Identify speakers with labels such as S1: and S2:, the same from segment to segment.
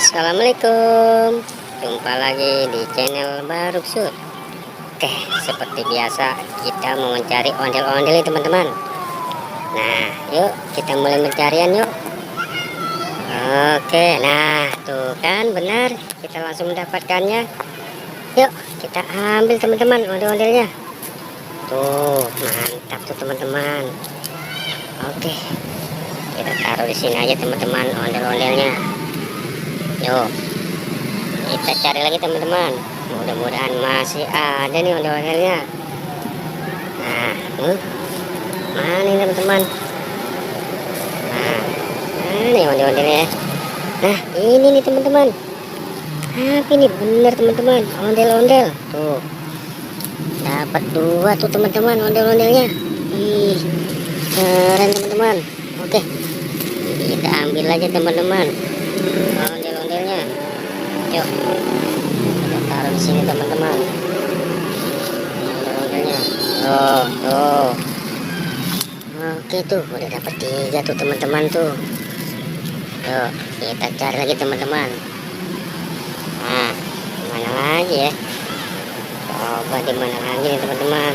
S1: Assalamualaikum. Jumpa lagi di channel Baruksut. Oke, seperti biasa kita mau mencari ondel-ondel nih teman-teman. Nah, yuk kita mulai pencarian yuk. Oke, nah tuh kan benar, kita langsung mendapatkannya. Yuk kita ambil teman-teman ondel-ondelnya. Tuh mantap tuh teman-teman. Oke, kita taruh di sini aja teman-teman ondel-ondelnya. Yuk kita cari lagi teman-teman, mudah-mudahan masih ada nih ondel-ondelnya. Nah mana nih teman-teman, nah ini ondel-ondelnya. Nah ini nih teman-teman, tapi ini bener teman-teman, ondel-ondel tuh dapat 2 tuh teman-teman ondel-ondelnya. Ih keren teman-teman. Oke kita ambil aja teman-teman ondel-ondelnya. Yuk kita taruh di sini teman-teman ondel-ondelnya. Tuh oke tuh udah dapat 3 tuh teman-teman tuh. Yuk kita cari lagi teman-teman. Nah mana lagi ya, coba di mana lagi nih teman-teman.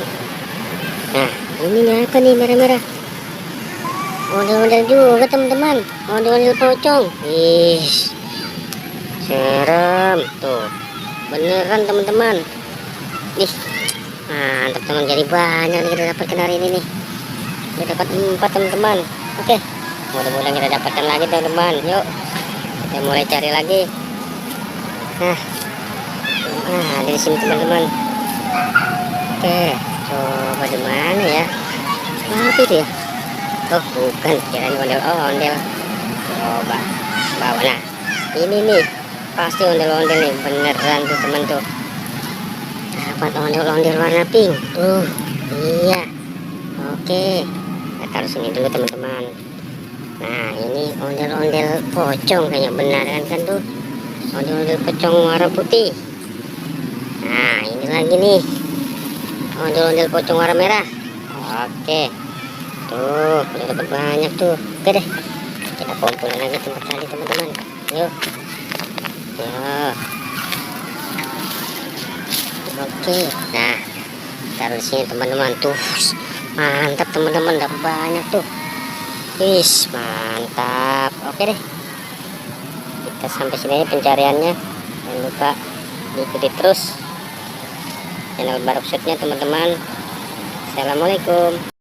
S1: Nah ini apa nih merah-merah, ondel-ondel juga teman-teman, ondel-ondel pocong. Ih serem tuh, beneran teman-teman. Ih mantap teman, jadi banyak nih kita dapatkan hari ini nih. Kita dapat 4 teman-teman. Oke mudah-mudahan kita dapatkan lagi teman-teman. Yuk kita mulai cari lagi. Nah ada di sini teman-teman. Oke coba di mana ya, apa itu ya? Oh bukan, kirain ondel-ondel. Coba bawa. Nah ini nih pasti ondel-ondel nih, beneran tuh teman tuh. Dapat ondel-ondel warna pink tuh. Iya oke kita taruh sini dulu teman-teman. Nah ini ondel-ondel pocong kayaknya, beneran kan tuh, ondel-ondel pocong warna putih. Nah ini lagi nih ondel-ondel pocong warna merah. Oke tuh udah dapat banyak tuh. Oke deh kita kumpulin lagi tempat tadi teman-teman. Yuk ya. Oke nah taruh di sini teman-teman tuh. Mantap teman-teman, dapat banyak tuh. Wis mantap. Oke deh kita sampai sini pencariannya. Jangan lupa diikuti terus channel Baruksutnya teman-teman. Assalamualaikum.